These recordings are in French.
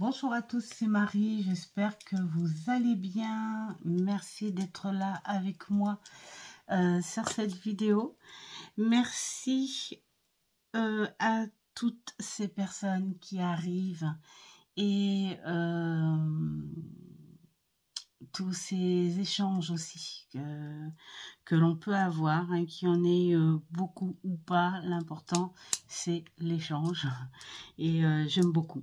Bonjour à tous, c'est Marie, j'espère que vous allez bien. Merci d'être là avec moi sur cette vidéo. Merci à toutes ces personnes qui arrivent et tous ces échanges aussi que l'on peut avoir, hein, qu'il y en ait beaucoup ou pas. L'important, c'est l'échange et j'aime beaucoup.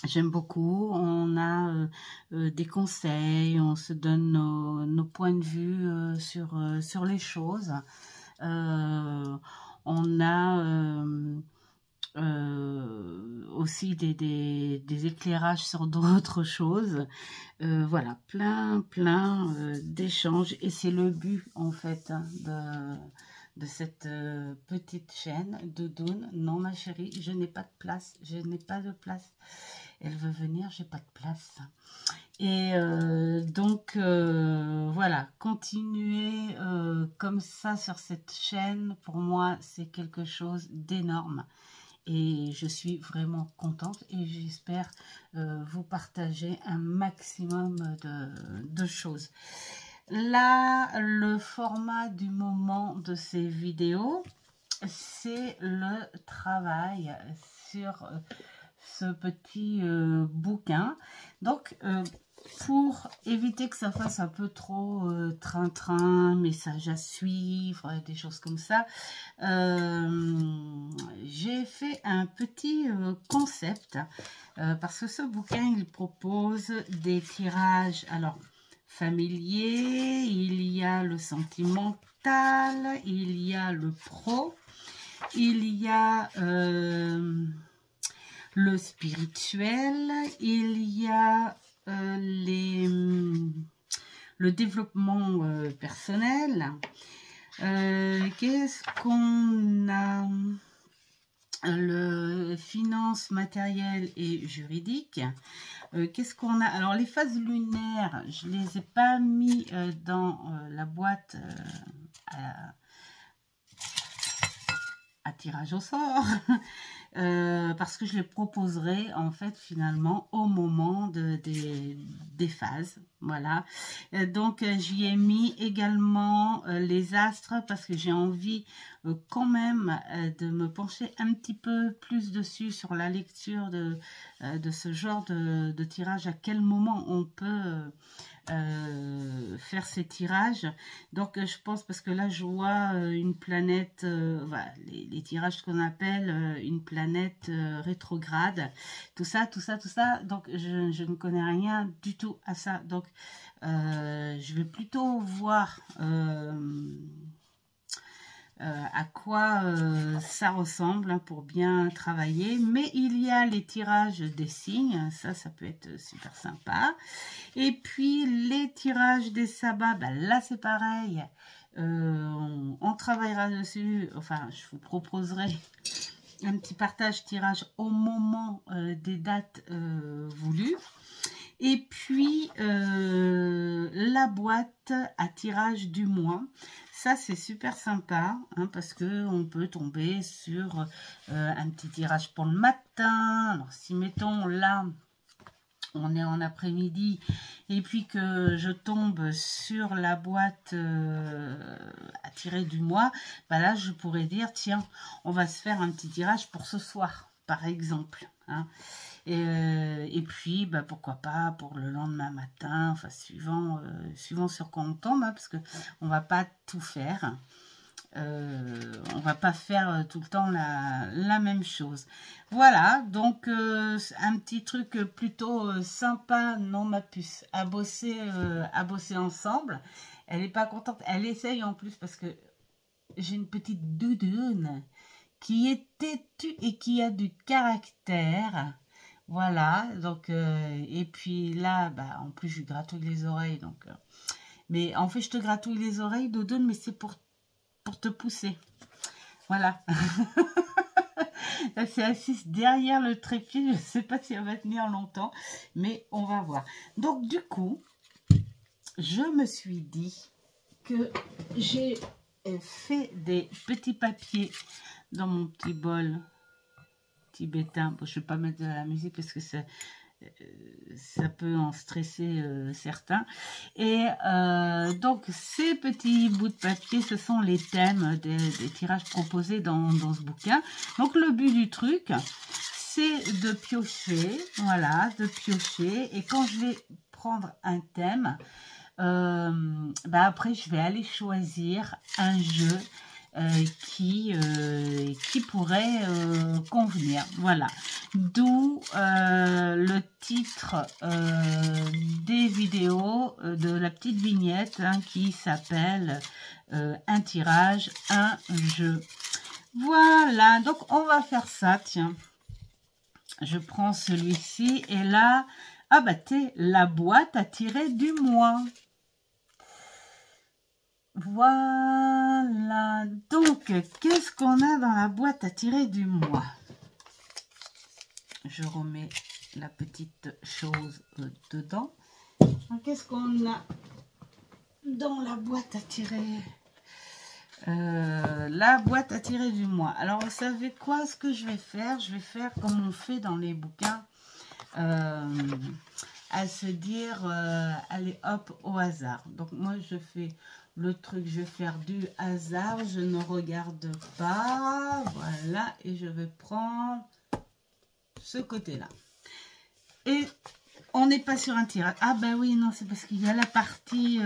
J'aime beaucoup, on a des conseils, on se donne nos points de vue sur les choses. On a aussi des éclairages sur d'autres choses. Voilà, plein d'échanges. Et c'est le but, en fait, hein, de cette petite chaîne. Doudoune, non ma chérie, je n'ai pas de place, je n'ai pas de place. Elle veut venir, j'ai pas de place. Et donc voilà, continuer comme ça sur cette chaîne, pour moi c'est quelque chose d'énorme. Et je suis vraiment contente et j'espère vous partager un maximum de choses. Là, le format du moment de ces vidéos, c'est le travail sur ce petit bouquin. Donc, pour éviter que ça fasse un peu trop train-train, message à suivre, des choses comme ça, j'ai fait un petit concept, parce que ce bouquin, il propose des tirages, alors, familiers, il y a le sentimental, il y a le pro, il y a le spirituel, il y a le développement personnel. Qu'est-ce qu'on a? Le finance matérielle et juridique. Qu'est-ce qu'on a? Alors les phases lunaires, je les ai pas mis dans la boîte à tirage au sort. Parce que je les proposerai en fait finalement au moment des phases, voilà. Donc j'y ai mis également les astres parce que j'ai envie quand même de me pencher un petit peu plus dessus sur la lecture de ce genre de tirage, à quel moment on peut faire ces tirages. Donc je pense, parce que là je vois une planète, voilà, les tirages qu'on appelle une planète rétrograde, tout ça, donc je ne connais rien du tout à ça, donc je vais plutôt voir à quoi ça ressemble, hein, pour bien travailler. Mais il y a les tirages des signes, ça peut être super sympa. Et puis les tirages des sabbats, ben là c'est pareil, on travaillera dessus, enfin je vous proposerai un petit partage tirage au moment des dates voulues. Et puis la boîte à tirage du mois, ça c'est super sympa, hein, parce que on peut tomber sur un petit tirage pour le matin. Alors si mettons là on est en après-midi et puis que je tombe sur la boîte à tirer du mois, bah là je pourrais dire tiens, on va se faire un petit tirage pour ce soir par exemple, hein. Et puis bah pourquoi pas pour le lendemain matin, enfin suivant sur quoi on tombe, hein, parce que on va pas tout faire. On va pas faire tout le temps la même chose. Voilà, donc un petit truc plutôt sympa, non ma puce, à bosser ensemble. Elle est pas contente, elle essaye en plus, parce que j'ai une petite doudoune qui est têtue et qui a du caractère. Voilà, donc et puis là, bah en plus je lui gratouille les oreilles, donc mais en fait je te gratouille les oreilles, doudoune, mais c'est pour te pousser. Voilà. Elle s'est assise derrière le trépied. Je ne sais pas si elle va tenir longtemps, mais on va voir. Donc, du coup, je me suis dit que j'ai fait des petits papiers dans mon petit bol tibétain. Bon, je ne vais pas mettre de la musique parce que ça peut en stresser certains. Et donc, ces petits bouts de papier, ce sont les thèmes des tirages proposés dans ce bouquin. Donc, le but du truc, c'est de piocher, voilà, de piocher. Et quand je vais prendre un thème, après, je vais aller choisir un jeu qui pourrait convenir. Voilà. D'où le titre des vidéos, de la petite vignette qui s'appelle un tirage, un jeu. Voilà. Donc, on va faire ça. Tiens. Je prends celui-ci et là, la boîte à tirer du mois. Voilà, donc qu'est-ce qu'on a dans la boîte à tirer du mois? Je remets la petite chose dedans. Qu'est-ce qu'on a dans la boîte à tirer? La boîte à tirer du mois. Alors, vous savez quoi? Ce que je vais faire comme on fait dans les bouquins, à se dire, allez hop, au hasard. Donc, moi, je fais... Le truc, je vais faire du hasard, je ne regarde pas, voilà, et je vais prendre ce côté-là. Et on n'est pas sur un tirage. Ah ben oui, non, c'est parce qu'il y a la partie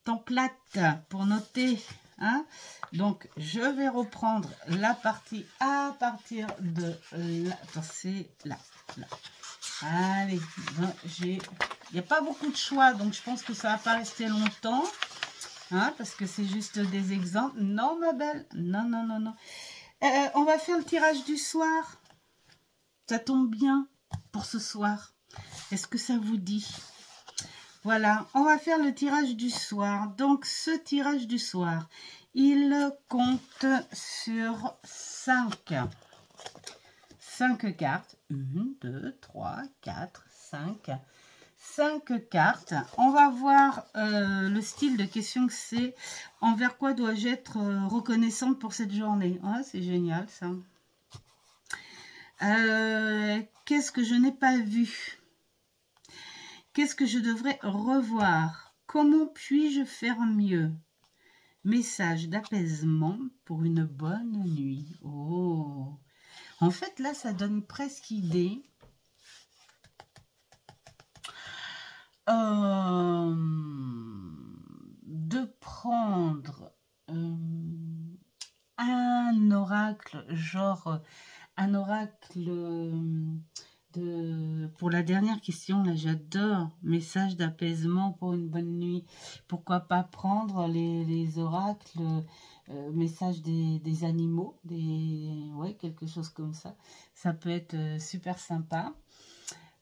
template pour noter, hein. Donc, je vais reprendre la partie à partir de là, c'est là, là. Allez, il n'y a pas beaucoup de choix, donc je pense que ça va pas rester longtemps. Hein, parce que c'est juste des exemples. Non, ma belle. Non, non, non, non. On va faire le tirage du soir. Ça tombe bien pour ce soir. Est-ce que ça vous dit? Voilà, on va faire le tirage du soir. Donc, ce tirage du soir, il compte sur 5 cartes. 1, 2, 3, 4, 5. 5 cartes. On va voir le style de question que c'est. Envers quoi dois-je être reconnaissante pour cette journée? Ah, c'est génial ça. Qu'est-ce que je n'ai pas vu? Qu'est-ce que je devrais revoir? Comment puis-je faire mieux? Message d'apaisement pour une bonne nuit. Oh! En fait, là, ça donne presque idée. De prendre un oracle, genre un oracle pour la dernière question, là j'adore, message d'apaisement pour une bonne nuit. Pourquoi pas prendre les oracles, message des animaux, ouais, quelque chose comme ça. Ça peut être super sympa.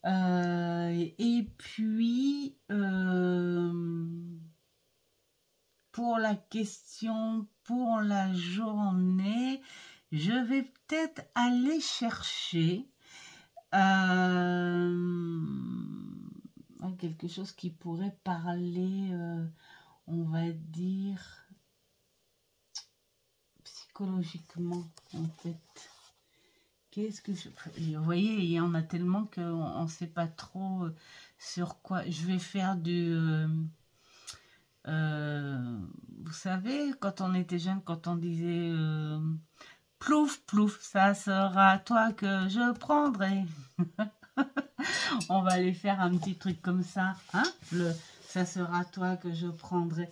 Et puis, pour la question, pour la journée, je vais peut-être aller chercher quelque chose qui pourrait parler, on va dire, psychologiquement, en fait. Qu'est-ce que vous voyez, il y en a tellement qu'on ne sait pas trop sur quoi. Je vais faire du... vous savez, quand on était jeune, quand on disait plouf, plouf, ça sera toi que je prendrai. On va aller faire un petit truc comme ça. Hein, ça sera toi que je prendrai.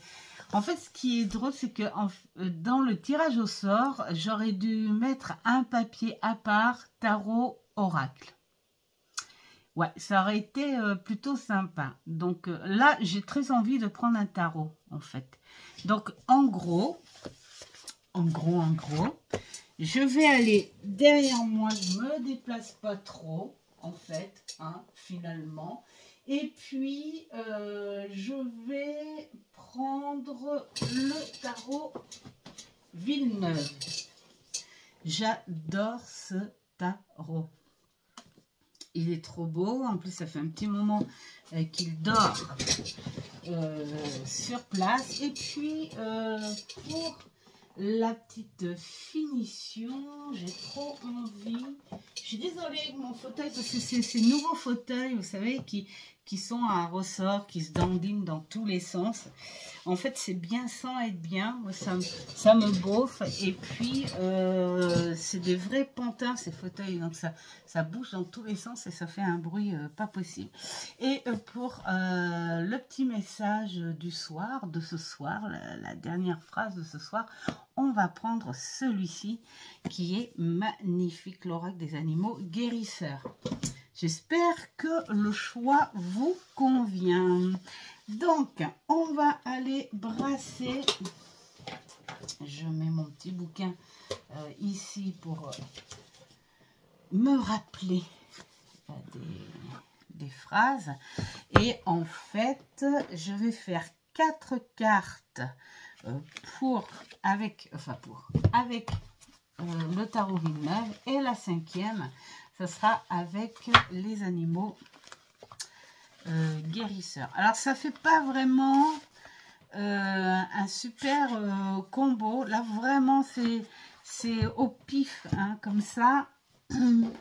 En fait, ce qui est drôle, c'est que dans le tirage au sort, j'aurais dû mettre un papier à part, tarot, oracle. Ouais, ça aurait été plutôt sympa. Donc là, j'ai très envie de prendre un tarot, en fait. Donc, en gros, je vais aller derrière moi. Je ne me déplace pas trop, en fait, hein, finalement. Et puis, je vais prendre le tarot Villeneuve. J'adore ce tarot. Il est trop beau. En plus, ça fait un petit moment qu'il dort sur place. Et puis, pour la petite finition. J'ai trop envie. Je suis désolée avec mon fauteuil parce que c'est ces nouveaux fauteuils, vous savez, qui sont à ressort, qui se dandinent dans tous les sens. En fait, c'est bien sans être bien. Moi, ça me bouffe. Et puis, c'est des vrais pantins, ces fauteuils. Donc, ça bouge dans tous les sens et ça fait un bruit pas possible. Et pour le petit message du soir, de ce soir, la dernière phrase de ce soir, on va prendre celui-ci qui est magnifique, l'oracle des animaux guérisseurs. J'espère que le choix vous convient. Donc, on va aller brasser. Je mets mon petit bouquin ici pour me rappeler des phrases. Et en fait, je vais faire 4 cartes avec le tarot Villeneuve, et la 5e, ce sera avec les animaux guérisseurs. Alors, ça fait pas vraiment un super combo. Là, vraiment, c'est au pif, hein, comme ça.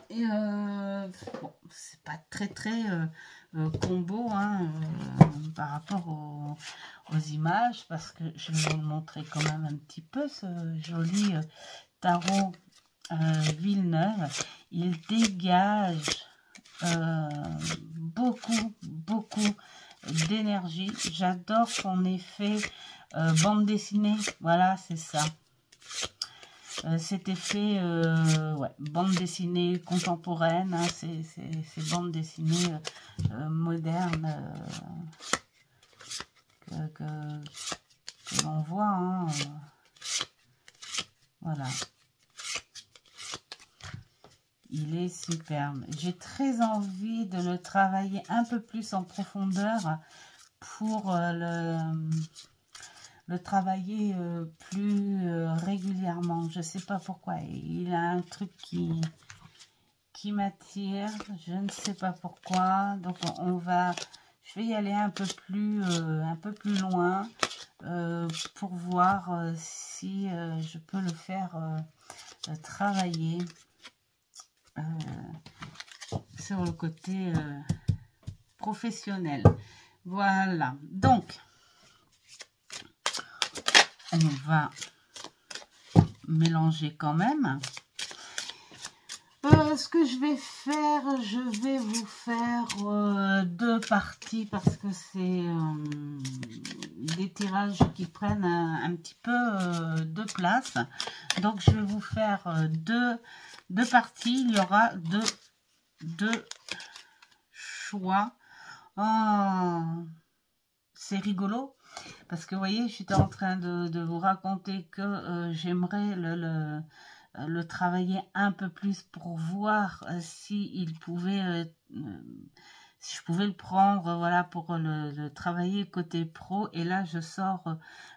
Et bon, c'est pas très combo, hein, par rapport aux images, parce que je vais vous le montrer quand même un petit peu, ce joli tarot Villeneuve. Il dégage beaucoup d'énergie. J'adore son effet bande dessinée, voilà, c'est ça. Cet effet ouais, bande dessinée contemporaine, hein, ces bandes dessinées modernes que l'on voit, hein, voilà. Il est superbe. J'ai très envie de le travailler un peu plus en profondeur pour le travailler plus régulièrement. Je ne sais pas pourquoi. Il a un truc qui m'attire. Je ne sais pas pourquoi. Donc je vais y aller un peu plus loin pour voir si je peux le faire travailler sur le côté professionnel. Voilà. Donc, on va mélanger quand même. Ce que je vais faire, je vais vous faire 2 parties parce que c'est des tirages qui prennent un petit peu de place. Donc, je vais vous faire deux parties. Il y aura deux choix. Oh, c'est rigolo. Parce que vous voyez, j'étais en train de vous raconter que j'aimerais le travailler un peu plus pour voir si je pouvais le prendre, voilà, pour le travailler côté pro. Et là, je sors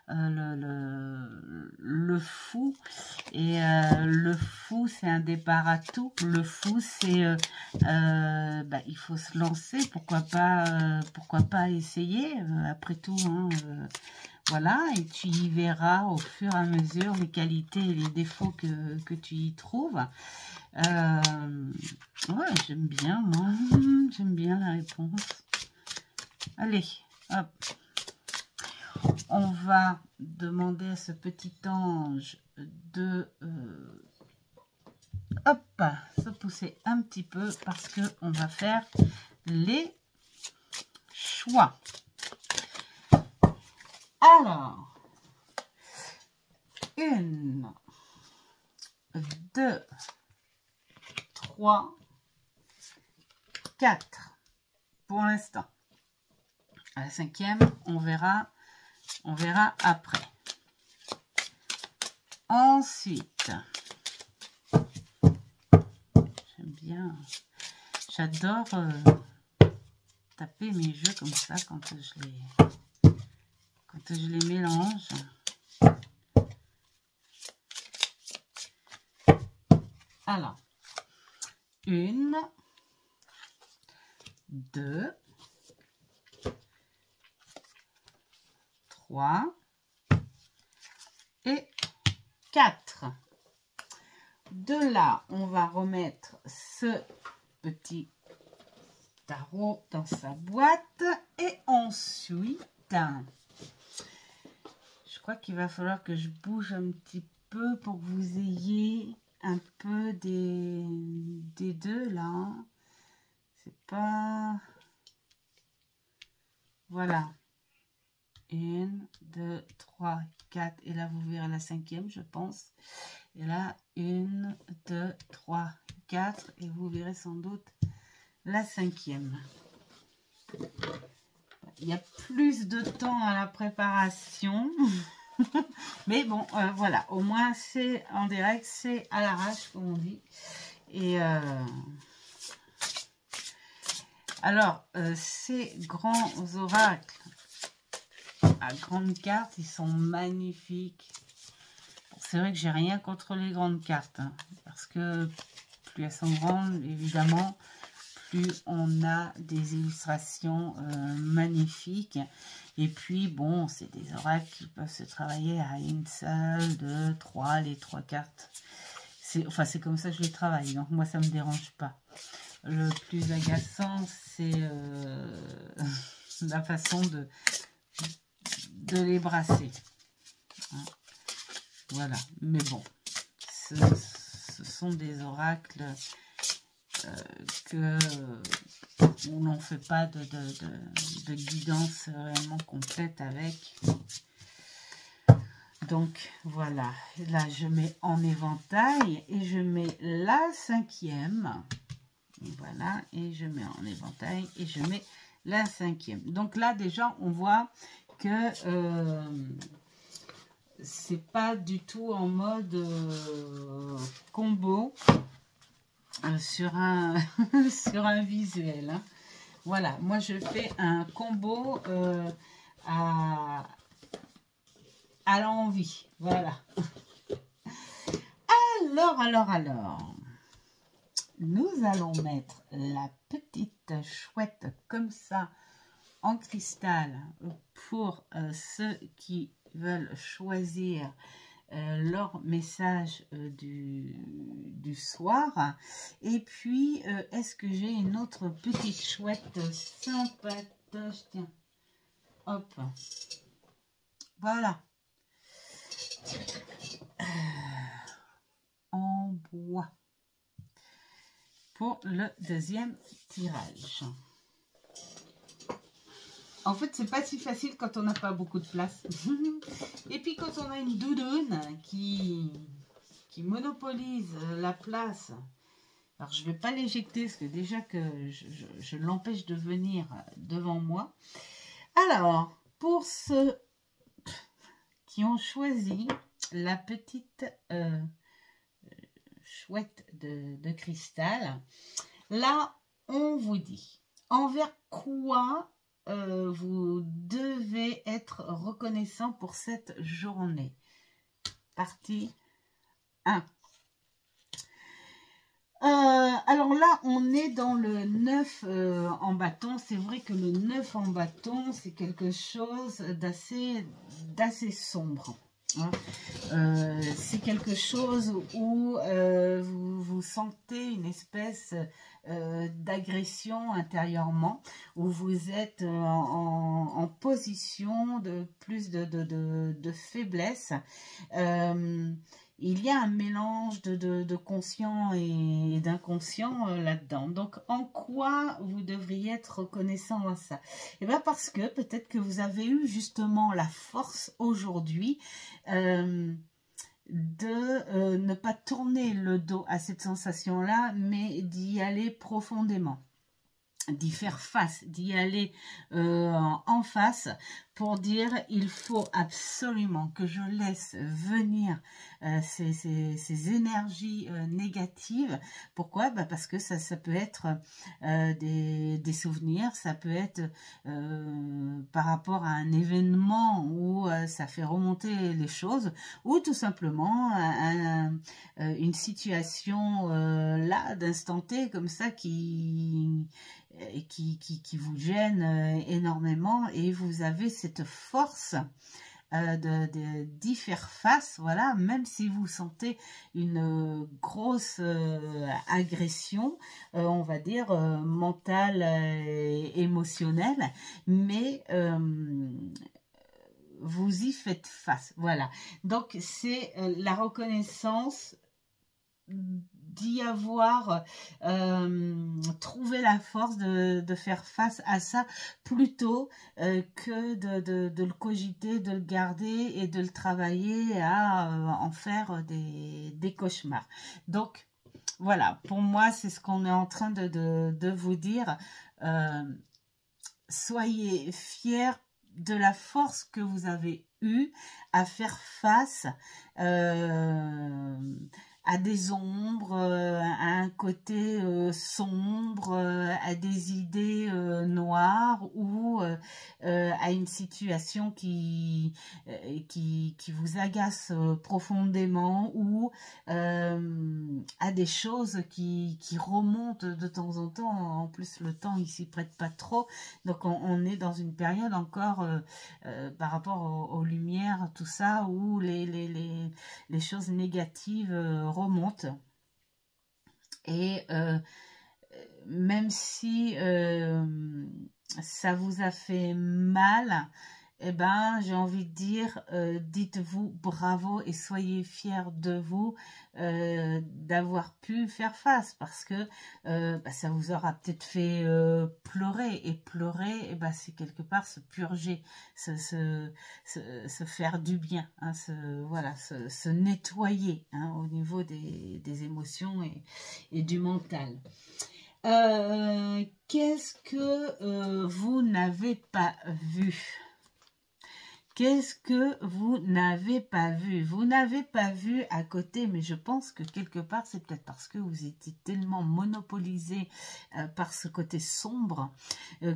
le fou. Et le fou, c'est un départ à tout. Le fou, c'est il faut se lancer. Pourquoi pas essayer, après tout, hein, voilà, et tu y verras au fur et à mesure les qualités et les défauts que tu y trouves. Ouais, j'aime bien, moi. J'aime bien la réponse. Allez, hop. On va demander à ce petit ange de hop, se pousser un petit peu parce que on va faire les choix. Alors, 1, 2, 3, 4 pour l'instant. À la 5e, on verra après. Ensuite, j'aime bien, j'adore taper mes jeux comme ça quand je les mélange. Alors, 1, 2, 3 et 4. De là, on va remettre ce petit tarot dans sa boîte. Et ensuite, je crois qu'il va falloir que je bouge un petit peu pour que vous ayez un peu des deux là. C'est pas... Voilà. 1, 2, 3, 4. Et là, vous verrez la 5e, je pense. Et là, 1, 2, 3, 4. Et vous verrez sans doute la 5e. Il y a plus de temps à la préparation. Mais bon, voilà. Au moins, c'est en direct, c'est à l'arrache, comme on dit. Et... alors, ces grands oracles à grandes cartes, ils sont magnifiques. C'est vrai que j'ai rien contre les grandes cartes, hein, parce que plus elles sont grandes, évidemment, plus on a des illustrations magnifiques. Et puis, bon, c'est des oracles qui peuvent se travailler à une seule, deux, trois, les 3 cartes. Enfin, c'est comme ça que je les travaille, donc moi, ça ne me dérange pas. Le plus agaçant, c'est la façon de les brasser. Hein. Voilà, mais bon, ce sont des oracles que on n'en fait pas de guidance réellement complète avec. Donc voilà, là je mets en éventail et je mets la 5e. Voilà, et je mets en éventail et je mets la 5e. Donc là déjà on voit que c'est pas du tout en mode combo sur un sur un visuel. Hein. Voilà, moi je fais un combo à l'envie. Voilà. Alors. Nous allons mettre la petite chouette comme ça en cristal pour ceux qui veulent choisir leur message du soir. Et puis, est-ce que j'ai une autre petite chouette sympatoche? Tiens, hop, voilà. En bois. Pour le deuxième tirage. En fait, c'est pas si facile quand on n'a pas beaucoup de place. Et puis quand on a une doudoune qui monopolise la place. Alors, je vais pas l'éjecter parce que déjà que je l'empêche de venir devant moi. Alors, pour ceux qui ont choisi la petite... chouette de cristal. Là, on vous dit envers quoi vous devez être reconnaissant pour cette journée. Partie 1. Alors là, on est dans le 9 en bâton. C'est vrai que le 9 en bâton, c'est quelque chose d'assez sombre. Hein. C'est quelque chose où vous sentez une espèce d'agression intérieurement, où vous êtes en position de plus de faiblesse. Il y a un mélange de conscient et d'inconscient là-dedans. Donc, en quoi vous devriez être reconnaissant à ça? Eh bien, parce que peut-être que vous avez eu justement la force aujourd'hui de ne pas tourner le dos à cette sensation-là, mais d'y aller profondément, d'y faire face, d'y aller en face pour dire il faut absolument que je laisse venir ces énergies négatives. Pourquoi? Parce que ça peut être des souvenirs, ça peut être par rapport à un événement où ça fait remonter les choses, ou tout simplement une situation là d'instant T comme ça qui vous gêne énormément, et vous avez cette force d'y faire face, voilà, même si vous sentez une grosse agression, on va dire mentale et émotionnelle, mais vous y faites face, voilà. Donc c'est la reconnaissance d'y avoir trouvé la force de faire face à ça plutôt que de le cogiter, de le garder et de le travailler à en faire des cauchemars. Donc voilà, pour moi c'est ce qu'on est en train de vous dire. Soyez fiers de la force que vous avez eue à faire face à des ombres, à un côté sombre, à des idées noires ou à une situation qui vous agace profondément ou à des choses qui remontent de temps en temps. En plus, le temps, il s'y prête pas trop. Donc, on est dans une période encore par rapport aux lumières, tout ça, où les choses négatives remontent. Et même si ça vous a fait mal, eh ben, j'ai envie de dire, dites-vous bravo et soyez fiers de vous d'avoir pu faire face, parce que ça vous aura peut-être fait pleurer, et pleurer, eh ben, c'est quelque part se purger, se faire du bien, hein, voilà, se nettoyer, hein, au niveau des émotions et du mental. Qu'est-ce que vous n'avez pas vu ? Qu'est-ce que vous n'avez pas vu? Vous n'avez pas vu à côté, mais je pense que quelque part, c'est peut-être parce que vous étiez tellement monopolisé par ce côté sombre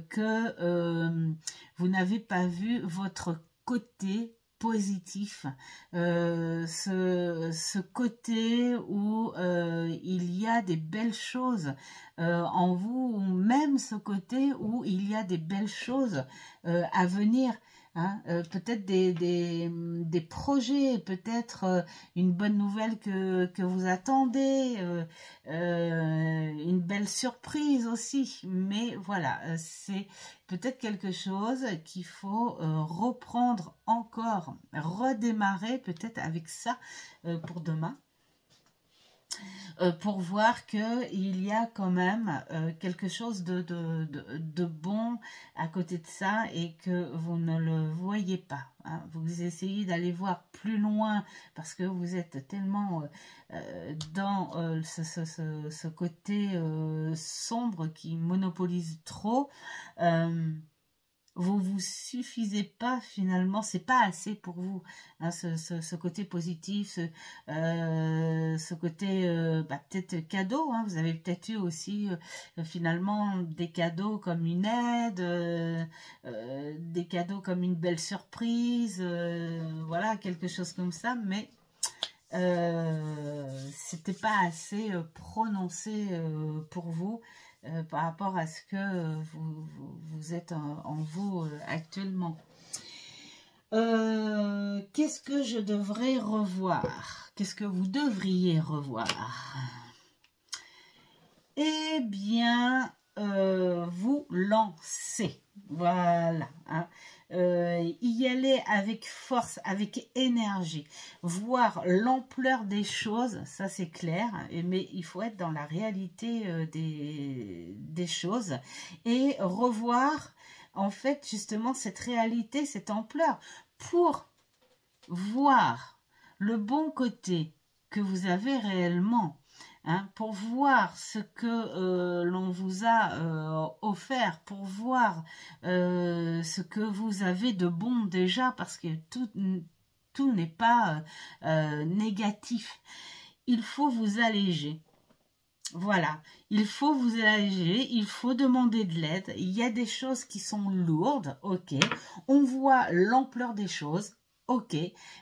que vous n'avez pas vu votre côté positif, ce côté où il y a des belles choses en vous, ou même ce côté où il y a des belles choses à venir. Hein, peut-être des projets, peut-être une bonne nouvelle que vous attendez, une belle surprise aussi. Mais voilà, c'est peut-être quelque chose qu'il faut reprendre encore, redémarrer peut-être avec ça pour demain. Pour voir qu'il y a quand même quelque chose de bon à côté de ça et que vous ne le voyez pas. Hein. Vous essayez d'aller voir plus loin parce que vous êtes tellement dans ce côté sombre qui monopolise trop. Vous vous suffisez pas finalement, c'est pas assez pour vous, hein, ce côté positif, ce côté peut-être cadeau, hein, vous avez peut-être eu aussi finalement des cadeaux comme une aide, des cadeaux comme une belle surprise, voilà, quelque chose comme ça, mais c'était pas assez prononcé pour vous. Par rapport à ce que vous êtes en vous actuellement. Qu'est-ce que je devrais revoir? Qu'est-ce que vous devriez revoir? Eh bien, vous lancez. Voilà. Hein. Y aller avec force, avec énergie, voir l'ampleur des choses, ça c'est clair, mais il faut être dans la réalité des choses et revoir en fait justement cette réalité, cette ampleur pour voir le bon côté que vous avez réellement. Hein, pour voir ce que l'on vous a offert, pour voir ce que vous avez de bon déjà, parce que tout n'est pas négatif. Il faut vous alléger. Voilà, il faut vous alléger, il faut demander de l'aide. Il y a des choses qui sont lourdes, ok. On voit l'ampleur des choses, ok.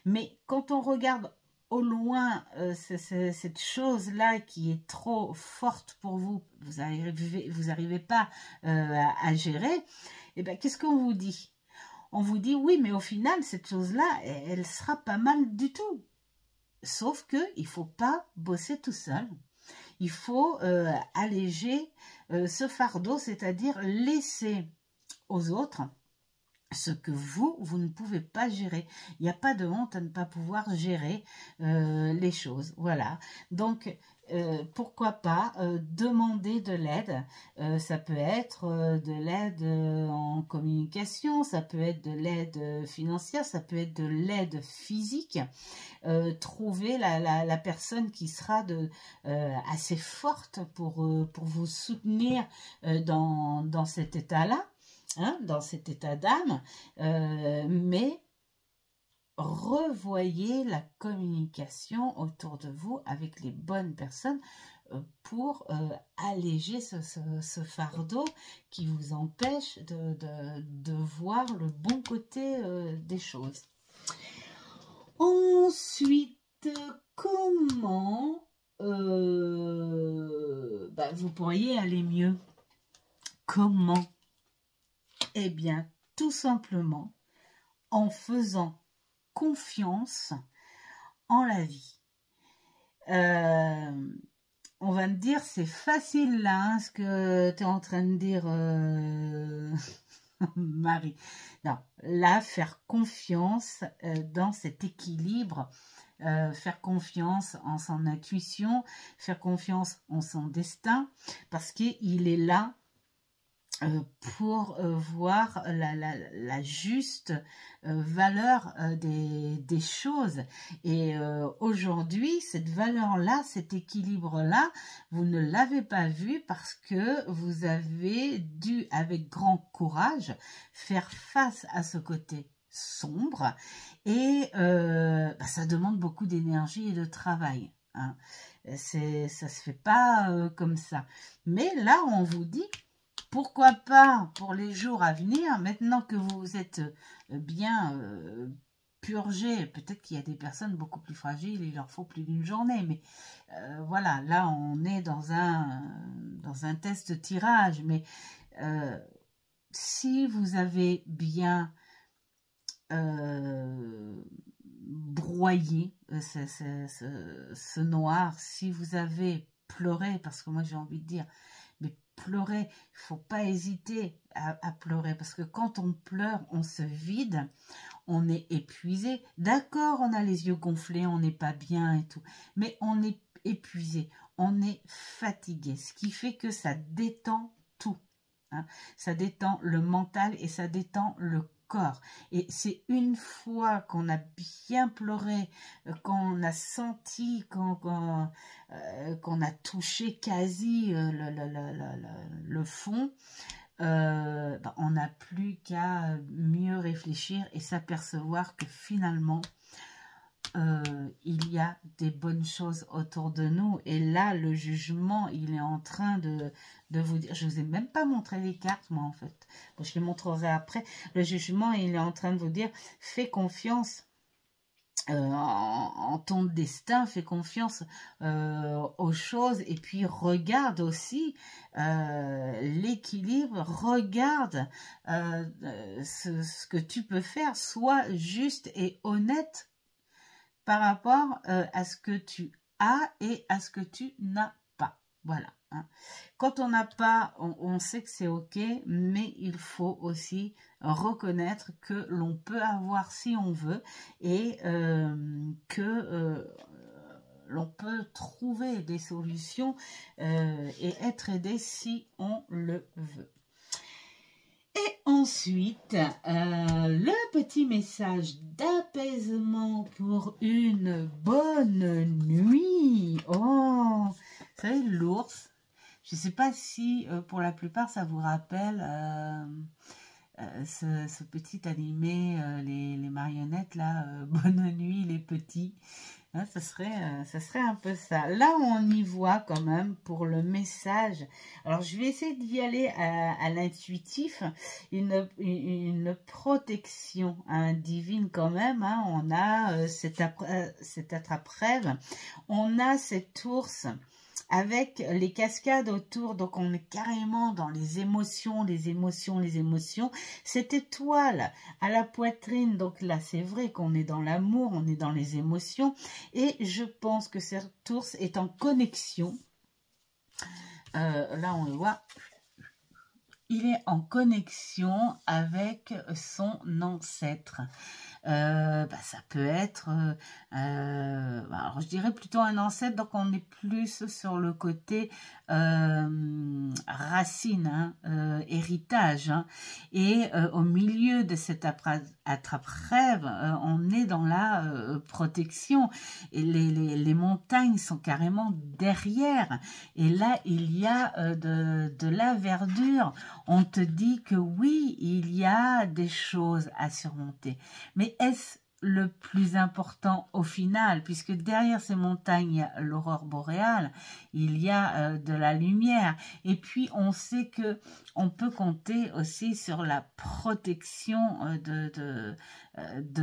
Mais quand on regarde au loin cette chose-là qui est trop forte pour vous, vous arrivez pas à gérer, et bien qu'est-ce qu'on vous dit? on vous dit, oui, mais au final, cette chose-là, elle sera pas mal du tout. Sauf que il faut pas bosser tout seul. Il faut alléger ce fardeau, c'est-à-dire laisser aux autres ce que vous ne pouvez pas gérer. Il n'y a pas de honte à ne pas pouvoir gérer les choses. Voilà. Donc, pourquoi pas demander de l'aide. Ça peut être de l'aide en communication, ça peut être de l'aide financière, ça peut être de l'aide physique. Trouver la personne qui sera assez forte pour vous soutenir dans cet état-là. Hein, dans cet état d'âme, mais revoyez la communication autour de vous avec les bonnes personnes pour alléger ce fardeau qui vous empêche de voir le bon côté des choses. Ensuite, comment vous pourriez aller mieux? Comment? Eh bien, tout simplement en faisant confiance en la vie. On va me dire, c'est facile là, hein, ce que tu es en train de dire, Marie. Non, là, faire confiance dans cet équilibre, faire confiance en son intuition, faire confiance en son destin, parce qu'il est là pour voir la juste valeur des choses. Et aujourd'hui, cette valeur-là, cet équilibre-là, vous ne l'avez pas vu parce que vous avez dû, avec grand courage, faire face à ce côté sombre. Et ça demande beaucoup d'énergie et de travail. Hein. Ça se fait pas comme ça. Mais là, on vous dit... Pourquoi pas pour les jours à venir, maintenant que vous êtes bien purgé, peut-être qu'il y a des personnes beaucoup plus fragiles, il leur faut plus d'une journée, mais voilà, là on est dans un test tirage, mais si vous avez bien broyé ce noir, si vous avez pleuré, parce que moi j'ai envie de dire, pleurer, il ne faut pas hésiter à pleurer parce que quand on pleure, on se vide, on est épuisé. D'accord, on a les yeux gonflés, on n'est pas bien et tout, mais on est épuisé, on est fatigué, ce qui fait que ça détend tout. Hein. Ça détend le mental et ça détend le corps. Et c'est une fois qu'on a bien pleuré, qu'on a senti, qu'on a touché quasi le fond, on n'a plus qu'à mieux réfléchir et s'apercevoir que finalement, il y a des bonnes choses autour de nous. Et là, le jugement, il est en train de vous dire... Je ne vous ai même pas montré les cartes, moi, en fait. Bon, je les montrerai après. Le jugement, il est en train de vous dire, fais confiance en ton destin, fais confiance aux choses. Et puis, regarde aussi l'équilibre. Regarde ce que tu peux faire. Sois juste et honnête par rapport à ce que tu as et à ce que tu n'as pas. Voilà. Hein. Quand on n'a pas, on sait que c'est ok, mais il faut aussi reconnaître que l'on peut avoir si on veut et que l'on peut trouver des solutions et être aidé si on le veut. Et ensuite, le petit message d'apaisement pour une bonne nuit. Oh, vous savez, l'ours. Je ne sais pas si pour la plupart ça vous rappelle ce petit animé, les marionnettes là, Bonne nuit les petits. Hein, ça serait un peu ça. Là, on y voit quand même pour le message. Alors, je vais essayer d'y aller à l'intuitif. Une protection divine quand même. Hein. On a cette attrape-rêve. On a cet ours avec les cascades autour, donc on est carrément dans les émotions, les émotions, les émotions. Cette étoile à la poitrine, donc là c'est vrai qu'on est dans l'amour, on est dans les émotions, et je pense que cet ours est en connexion. Là on le voit, il est en connexion avec son ancêtre. Ça peut être, alors je dirais plutôt un ancêtre, donc on est plus sur le côté racine, hein, héritage, hein. Et au milieu de cette attrape-rêve, on est dans la protection, et les montagnes sont carrément derrière, et là il y a de la verdure. On te dit que oui, il y a des choses à surmonter, mais est-ce le plus important au final, puisque derrière ces montagnes, il y a l'aurore boréale, il y a de la lumière, et puis on sait que on peut compter aussi sur la protection de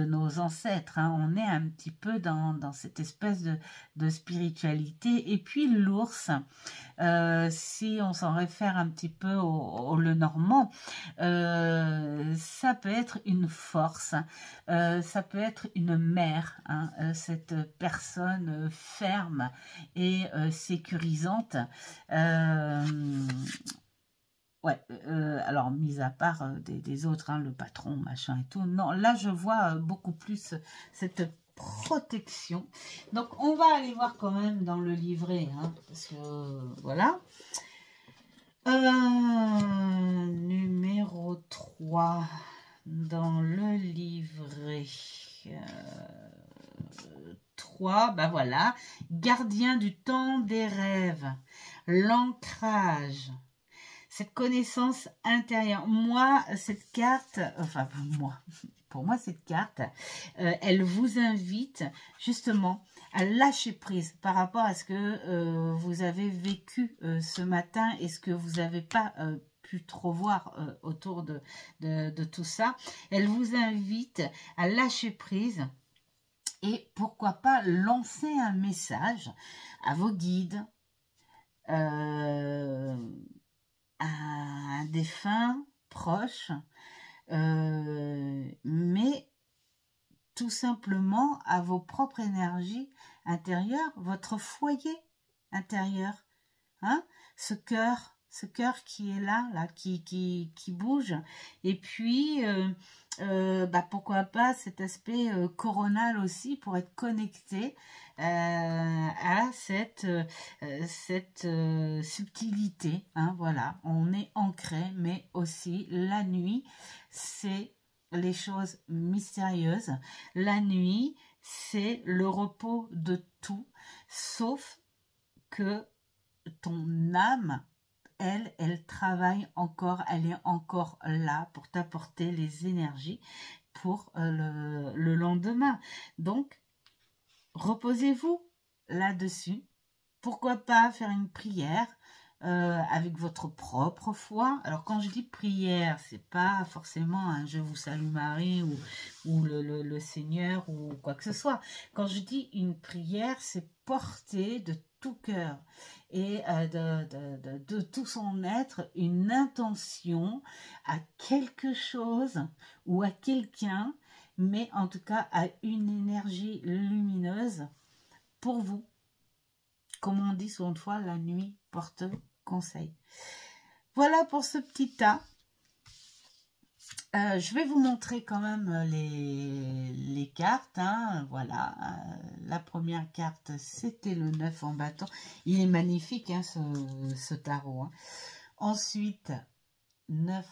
nos ancêtres, hein. On est un petit peu dans cette espèce de spiritualité. Et puis l'ours, si on s'en réfère un petit peu au Lenormand, ça peut être une force, ça peut être une mère, hein, cette personne ferme et sécurisante. Ouais, alors mis à part des autres, hein, le patron, machin et tout. Non, là je vois beaucoup plus cette protection. Donc on va aller voir quand même dans le livret, hein, parce que voilà. Numéro 3 dans le livret. 3, bah voilà. Gardien du temps des rêves. L'ancrage. Cette connaissance intérieure. Moi, cette carte, enfin pour moi, cette carte, elle vous invite justement à lâcher prise par rapport à ce que vous avez vécu ce matin et ce que vous n'avez pas pu trop voir autour de tout ça. Elle vous invite à lâcher prise et pourquoi pas lancer un message à vos guides, un défunt proche, mais tout simplement à vos propres énergies intérieures, votre foyer intérieur, hein, ce cœur qui est là qui bouge, et puis pourquoi pas cet aspect coronal aussi, pour être connecté à cette subtilité, hein, voilà, on est ancré, mais aussi la nuit, c'est les choses mystérieuses. La nuit, c'est le repos de tout, sauf que ton âme, elle travaille encore, elle est encore là pour t'apporter les énergies pour le lendemain. Donc, reposez-vous là-dessus. Pourquoi pas faire une prière avec votre propre foi. Alors quand je dis prière, c'est pas forcément un je vous salue Marie ou le Seigneur ou quoi que ce soit. Quand je dis une prière, c'est porter de tout cœur et de tout son être une intention à quelque chose ou à quelqu'un, mais en tout cas à une énergie lumineuse pour vous. Comme on dit souvent de fois, la nuit porte conseil. Voilà pour ce petit tas. Je vais vous montrer quand même les cartes, hein. Voilà, la première carte, c'était le 9 en bâton. Il est magnifique, hein, ce tarot, hein. Ensuite, 9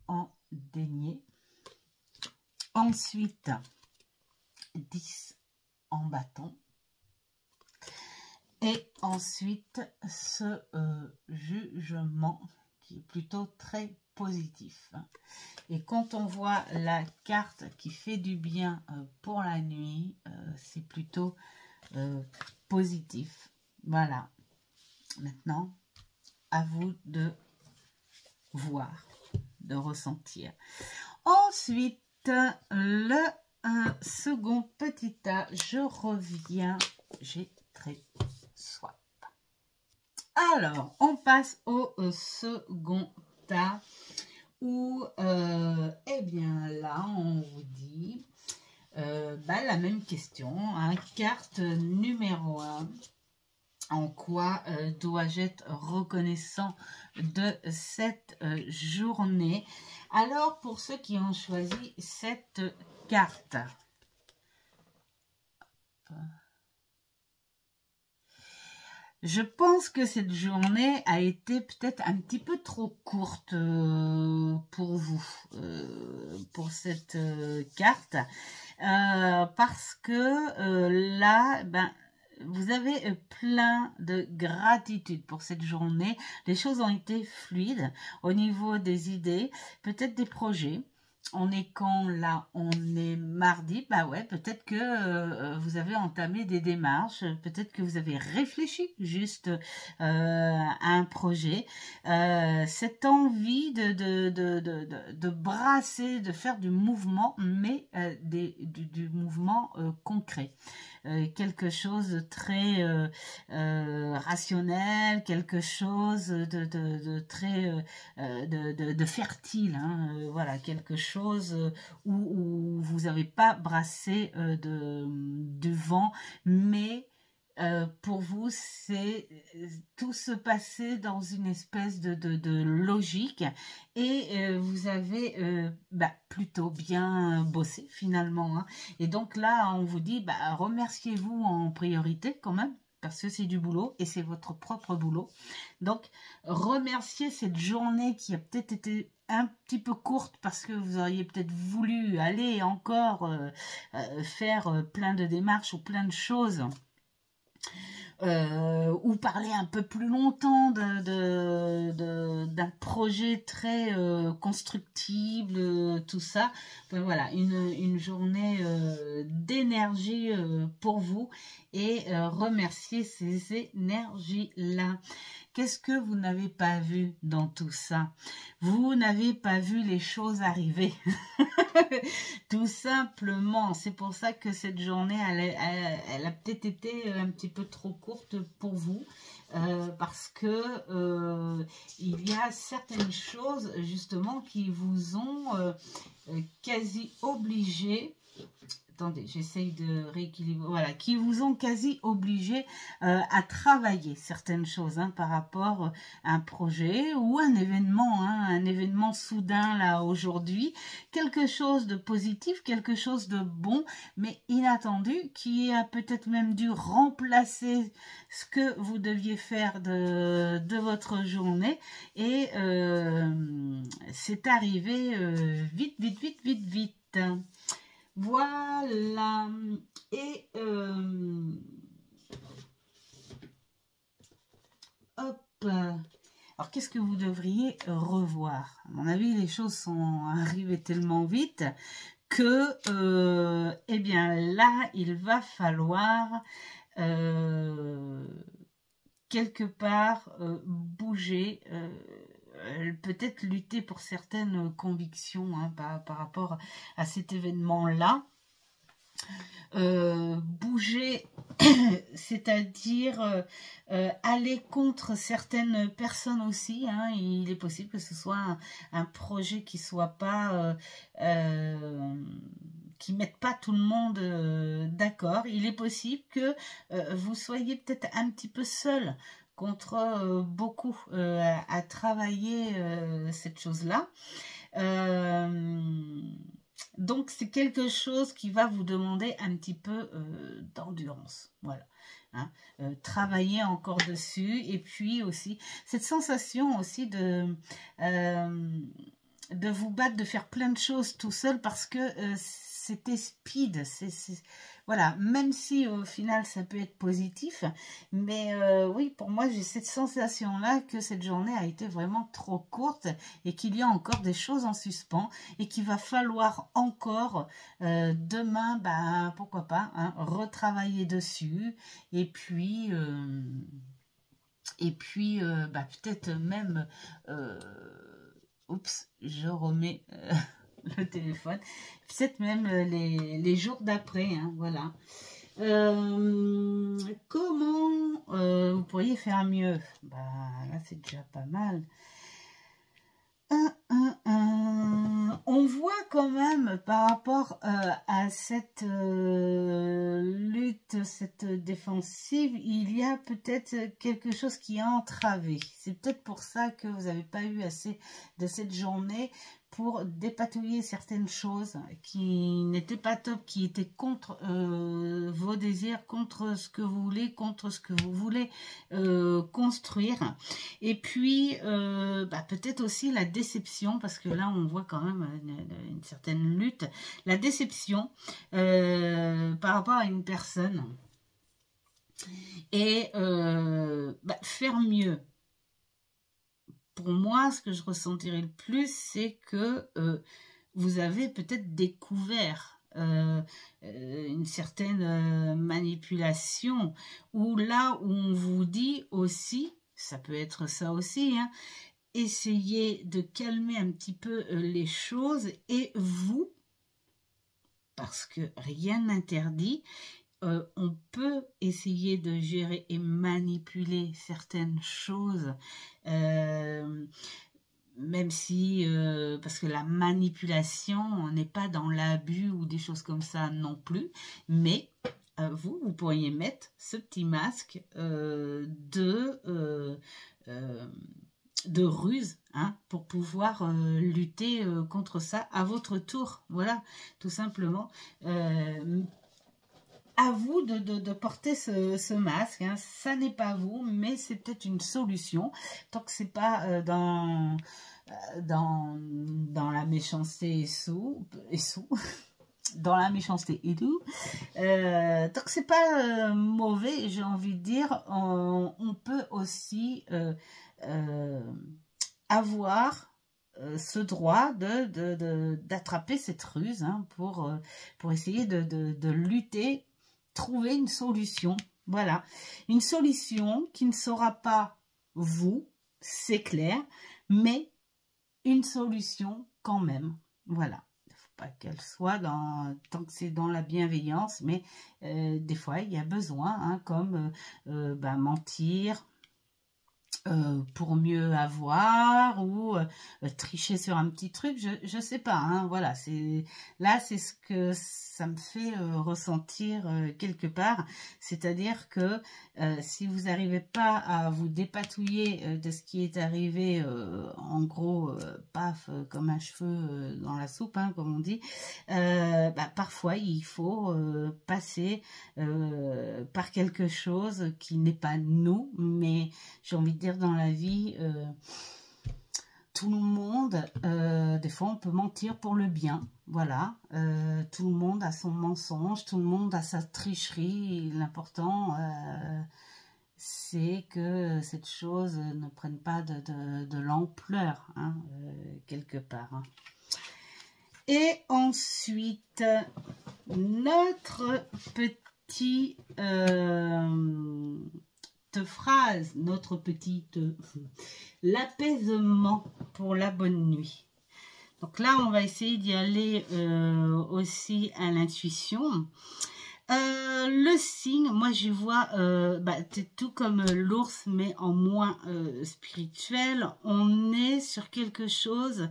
en denier. Ensuite, 10 en bâton. Et ensuite, ce jugement qui est plutôt très positif. Et quand on voit la carte qui fait du bien pour la nuit, c'est plutôt positif. Voilà. Maintenant, à vous de voir, de ressentir. Ensuite, le second petit tas, je reviens, j'ai très soif. Alors, on passe au second tas où, eh bien là, on vous dit la même question, hein, carte numéro 1. En quoi dois-je être reconnaissant de cette journée? Alors, pour ceux qui ont choisi cette carte, je pense que cette journée a été peut-être un petit peu trop courte pour vous, pour cette carte, parce que là, vous avez plein de gratitude pour cette journée. Les choses ont été fluides au niveau des idées, peut-être des projets. On est quand là? On est mardi. Bah ouais, peut-être que vous avez entamé des démarches, peut-être que vous avez réfléchi juste à un projet. Cette envie de brasser, de faire du mouvement, mais du mouvement concret. Quelque chose de très rationnel, quelque chose de très de fertile, hein, voilà, quelque chose où vous n'avez pas brassé de vent, mais pour vous, c'est tout se passait dans une espèce de logique et vous avez plutôt bien bossé finalement, hein. Et donc là, on vous dit, remerciez-vous en priorité quand même, parce que c'est du boulot et c'est votre propre boulot. Donc, remerciez cette journée qui a peut-être été un petit peu courte parce que vous auriez peut-être voulu aller encore faire plein de démarches ou plein de choses. Ou parler un peu plus longtemps d'un projet très constructible, tout ça. Voilà, une journée d'énergie pour vous et remercier ces énergies-là. Qu'est-ce que vous n'avez pas vu dans tout ça? Vous n'avez pas vu les choses arriver. Tout simplement. C'est pour ça que cette journée, elle a peut-être été un petit peu trop courte pour vous. Parce que il y a certaines choses justement qui vous ont quasi obligé. Attendez, j'essaye de rééquilibrer. Voilà, qui vous ont quasi obligé à travailler certaines choses, hein, par rapport à un projet ou un événement soudain là aujourd'hui, quelque chose de positif, quelque chose de bon, mais inattendu, qui a peut-être même dû remplacer ce que vous deviez faire de votre journée et c'est arrivé vite. Voilà. Et hop. Alors, qu'est-ce que vous devriez revoir? À mon avis, les choses sont arrivées tellement vite que, eh bien, là, il va falloir quelque part bouger, peut-être lutter pour certaines convictions, hein, par rapport à cet événement-là. Bouger, c'est-à-dire aller contre certaines personnes aussi, hein. Il est possible que ce soit un projet qui soit pas qui mette pas tout le monde d'accord. Il est possible que vous soyez peut-être un petit peu seul contre beaucoup à travailler cette chose-là. Donc, c'est quelque chose qui va vous demander un petit peu d'endurance. Voilà. Hein. Travailler encore dessus. Et puis aussi, cette sensation aussi de vous battre, de faire plein de choses tout seul parce que c'était speed. Voilà, même si au final ça peut être positif, mais oui, pour moi j'ai cette sensation-là que cette journée a été vraiment trop courte et qu'il y a encore des choses en suspens et qu'il va falloir encore demain, pourquoi pas, hein, retravailler dessus et puis peut-être même oups, je remets le téléphone, peut-être même les jours d'après, hein, voilà. Comment vous pourriez faire mieux? Bah, là, c'est déjà pas mal. On voit quand même par rapport à cette lutte, cette défensive, il y a peut-être quelque chose qui a entravé. C'est peut-être pour ça que vous n'avez pas eu assez de cette journée pour dépatouiller certaines choses qui n'étaient pas top, qui étaient contre vos désirs, contre ce que vous voulez, contre ce que vous voulez construire. Et puis, peut-être aussi la déception, parce que là, on voit quand même une certaine lutte. La déception par rapport à une personne. Et faire mieux. Pour moi, ce que je ressentirais le plus, c'est que vous avez peut-être découvert une certaine manipulation, ou là où on vous dit aussi, ça peut être ça aussi, hein, essayez de calmer un petit peu les choses, et vous, parce que rien n'interdit, on peut essayer de gérer et manipuler certaines choses, même si, parce que la manipulation, on n'est pas dans l'abus ou des choses comme ça non plus, mais vous pourriez mettre ce petit masque de ruse, hein, pour pouvoir lutter contre ça à votre tour. Voilà, tout simplement. À vous de porter ce masque, hein. Ça n'est pas vous, mais c'est peut-être une solution, tant que c'est pas dans la méchanceté et sous dans la méchanceté et tout, tant que c'est pas mauvais, j'ai envie de dire, on peut aussi avoir ce droit d'attraper cette ruse, hein, pour essayer de lutter, trouver une solution. Voilà, une solution qui ne sera pas vous, c'est clair, mais une solution quand même. Voilà, il ne faut pas qu'elle soit tant que c'est dans la bienveillance, mais des fois il y a besoin, hein, comme mentir pour mieux avoir, ou tricher sur un petit truc, je sais pas, hein, voilà, c'est ce que ça me fait ressentir quelque part, c'est-à-dire que si vous n'arrivez pas à vous dépatouiller de ce qui est arrivé, en gros, paf, comme un cheveu dans la soupe, hein, comme on dit, parfois il faut passer par quelque chose qui n'est pas nous, mais j'ai envie de dire, dans la vie, tout le monde, des fois on peut mentir pour le bien, voilà, tout le monde a son mensonge, tout le monde a sa tricherie, l'important c'est que cette chose ne prenne pas de l'ampleur, hein, quelque part, hein. Et ensuite, notre petit phrase, notre petite l'apaisement pour la bonne nuit. Donc là, on va essayer d'y aller aussi à l'intuition. Le signe, moi je vois, c'est tout comme l'ours, mais en moins spirituel. On est sur quelque chose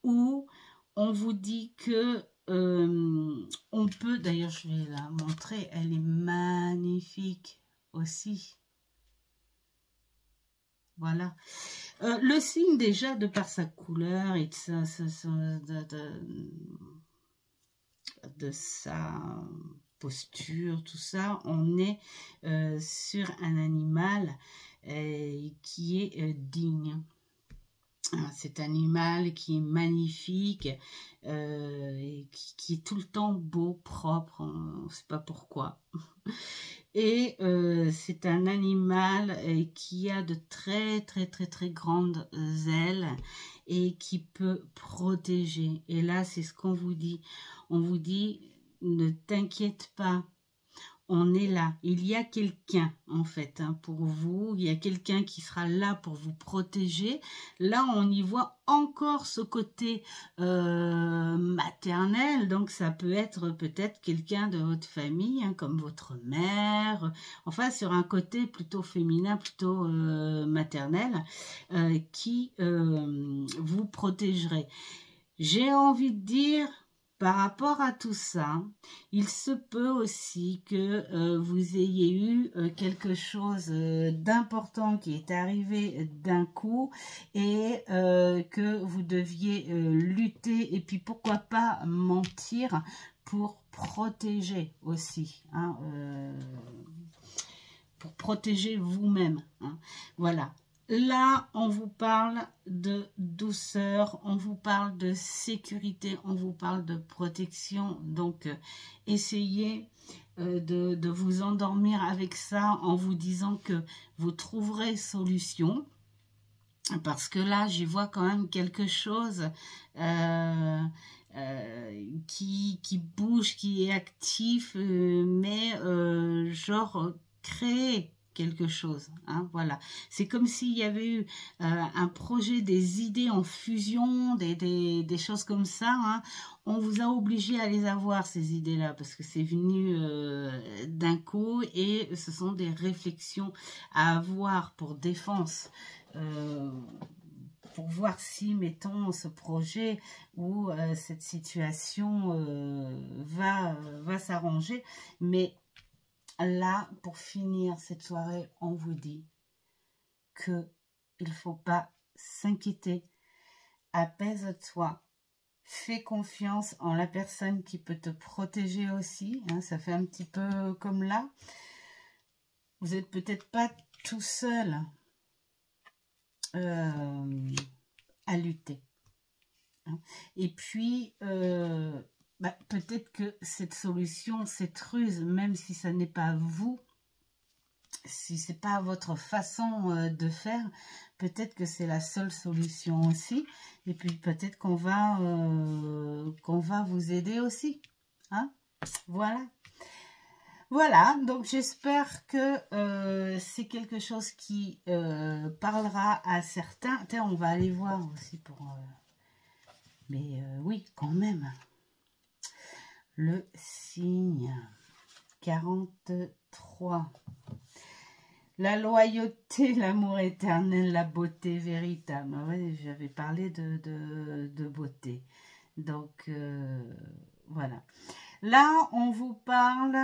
où on vous dit que on peut, d'ailleurs je vais la montrer, elle est magnifique aussi. Voilà. Le signe, déjà, de par sa couleur et de sa posture, tout ça, on est sur un animal qui est digne. Cet animal qui est magnifique, qui est tout le temps beau, propre, on ne sait pas pourquoi. Et c'est un animal qui a de très très très très grandes ailes et qui peut protéger. Et là, c'est ce qu'on vous dit. On vous dit, ne t'inquiète pas. on est là. Il y a quelqu'un, en fait, hein, pour vous. Il y a quelqu'un qui sera là pour vous protéger. Là, on y voit encore ce côté maternel. Donc, ça peut être peut-être quelqu'un de votre famille, hein, comme votre mère. Enfin, sur un côté plutôt féminin, plutôt maternel, qui vous protégerait. J'ai envie de dire... Par rapport à tout ça, il se peut aussi que vous ayez eu quelque chose d'important qui est arrivé d'un coup et que vous deviez lutter et puis pourquoi pas mentir pour protéger aussi, hein, pour protéger vous-même, hein. Voilà. Là, on vous parle de douceur, on vous parle de sécurité, on vous parle de protection. Donc, essayez de vous endormir avec ça en vous disant que vous trouverez solution. Parce que là, j'y vois quand même quelque chose qui bouge, qui est actif, mais genre créer quelque chose, hein, voilà. C'est comme s'il y avait eu un projet, des idées en fusion, des choses comme ça, hein. On vous a obligé à les avoir, ces idées-là, parce que c'est venu d'un coup, et ce sont des réflexions à avoir pour défense, pour voir si, mettons, ce projet ou cette situation va s'arranger. Mais là, pour finir cette soirée, on vous dit que il ne faut pas s'inquiéter. Apaise-toi. Fais confiance en la personne qui peut te protéger aussi, hein, ça fait un petit peu comme là. Vous n'êtes peut-être pas tout seul à lutter, hein. Et puis, peut-être que cette solution, cette ruse, même si ça n'est pas vous, si c'est pas votre façon de faire, peut-être que c'est la seule solution aussi. Et puis peut-être qu'on va vous aider aussi, hein. Voilà. Voilà, donc j'espère que c'est quelque chose qui parlera à certains. Tiens, on va aller voir aussi pour... mais oui, quand même. Le signe 43. La loyauté, l'amour éternel, la beauté véritable. Ouais, j'avais parlé de beauté. Donc, voilà. Là, on vous parle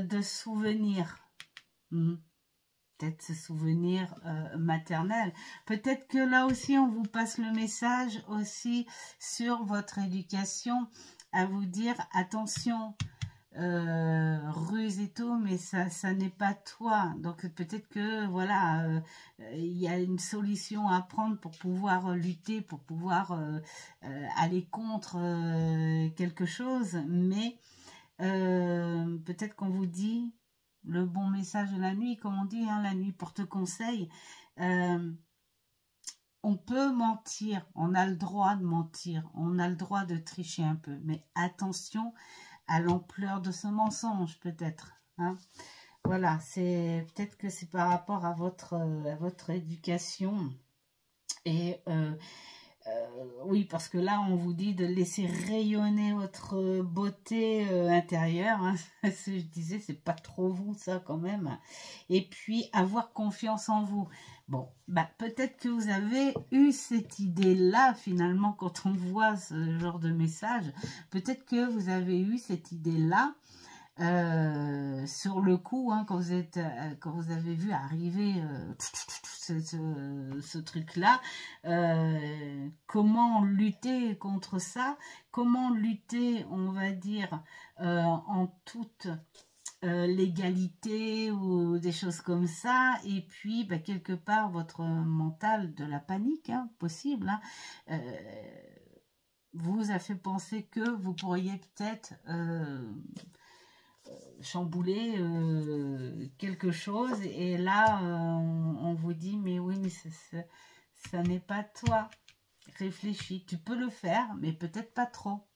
de souvenirs. Peut-être ce souvenir maternel. Peut-être que là aussi, on vous passe le message aussi sur votre éducation, à vous dire, attention, ruse et tout, mais ça n'est pas toi. Donc peut-être que voilà, il y a une solution à prendre pour pouvoir lutter, pour pouvoir aller contre quelque chose, mais peut-être qu'on vous dit le bon message de la nuit, comme on dit, hein, la nuit porte conseil. On peut mentir, on a le droit de mentir, on a le droit de tricher un peu, mais attention à l'ampleur de ce mensonge, peut-être, hein. Voilà, c'est peut-être que c'est par rapport à votre éducation. Et oui, parce que là, on vous dit de laisser rayonner votre beauté intérieure, hein. Ce que je disais, c'est pas trop vous, ça, quand même. Et puis, avoir confiance en vous. Bon, peut-être que vous avez eu cette idée-là, finalement, quand on voit ce genre de message. Peut-être que vous avez eu cette idée-là sur le coup, hein, quand vous avez vu arriver ce truc-là, comment lutter contre ça, comment lutter, on va dire, en toute l'égalité ou des choses comme ça, et puis quelque part votre mental de la panique, hein, possible, hein, vous a fait penser que vous pourriez peut-être chambouler quelque chose, et là on vous dit mais oui, mais ça n'est pas toi, réfléchis, tu peux le faire mais peut-être pas trop,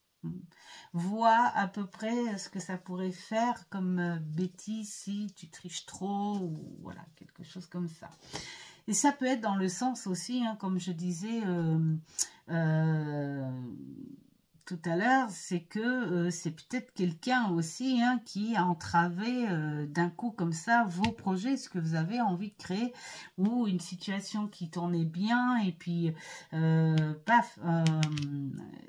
Vois à peu près ce que ça pourrait faire comme bêtise si tu triches trop ou voilà, quelque chose comme ça. Et ça peut être dans le sens aussi, hein, comme je disais tout à l'heure, c'est que c'est peut-être quelqu'un aussi hein, qui a entravé d'un coup comme ça vos projets, ce que vous avez envie de créer, ou une situation qui tournait bien et puis paf,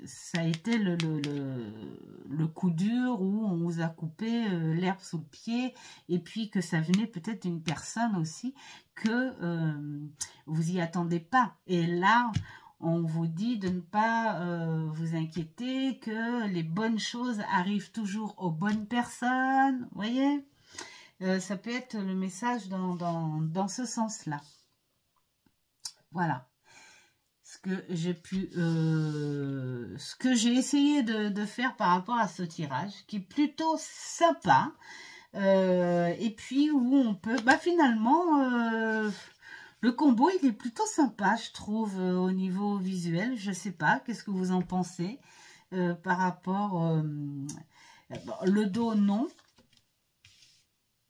ça a été le coup dur où on vous a coupé l'herbe sous le pied et puis que ça venait peut-être d'une personne aussi que vous y attendez pas. Et là, on vous dit de ne pas vous inquiéter, que les bonnes choses arrivent toujours aux bonnes personnes. Vous voyez, ça peut être le message dans ce sens-là. Voilà. Ce que j'ai pu, ce que j'ai essayé de faire par rapport à ce tirage, qui est plutôt sympa. Et puis où on peut, bah finalement, le combo il est plutôt sympa, je trouve, au niveau visuel. Je sais pas, qu'est-ce que vous en pensez par rapport le dos, non,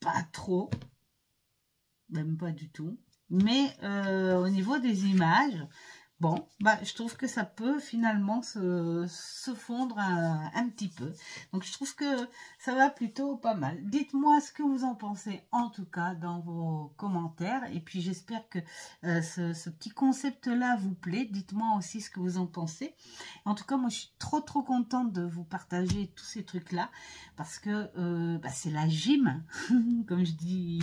pas trop, même pas du tout. Mais au niveau des images, bon, bah, je trouve que ça peut finalement se fondre un petit peu. Donc, je trouve que ça va plutôt pas mal. Dites-moi ce que vous en pensez, en tout cas, dans vos commentaires. Et puis, j'espère que ce petit concept-là vous plaît. Dites-moi aussi ce que vous en pensez. En tout cas, moi, je suis trop contente de vous partager tous ces trucs-là. Parce que bah, c'est la gym, comme je dis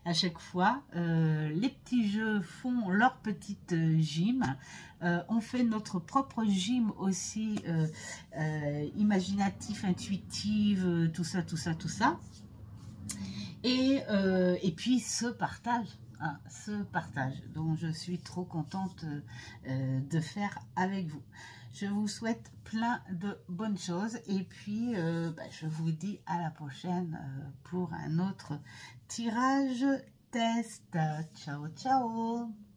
à chaque fois. Les petits jeux font leur petite gym. On fait notre propre gym aussi, imaginatif, intuitive, tout ça. Et puis ce partage, hein, ce partage dont je suis trop contente de faire avec vous. Je vous souhaite plein de bonnes choses et puis bah, je vous dis à la prochaine pour un autre tirage test. Ciao, ciao!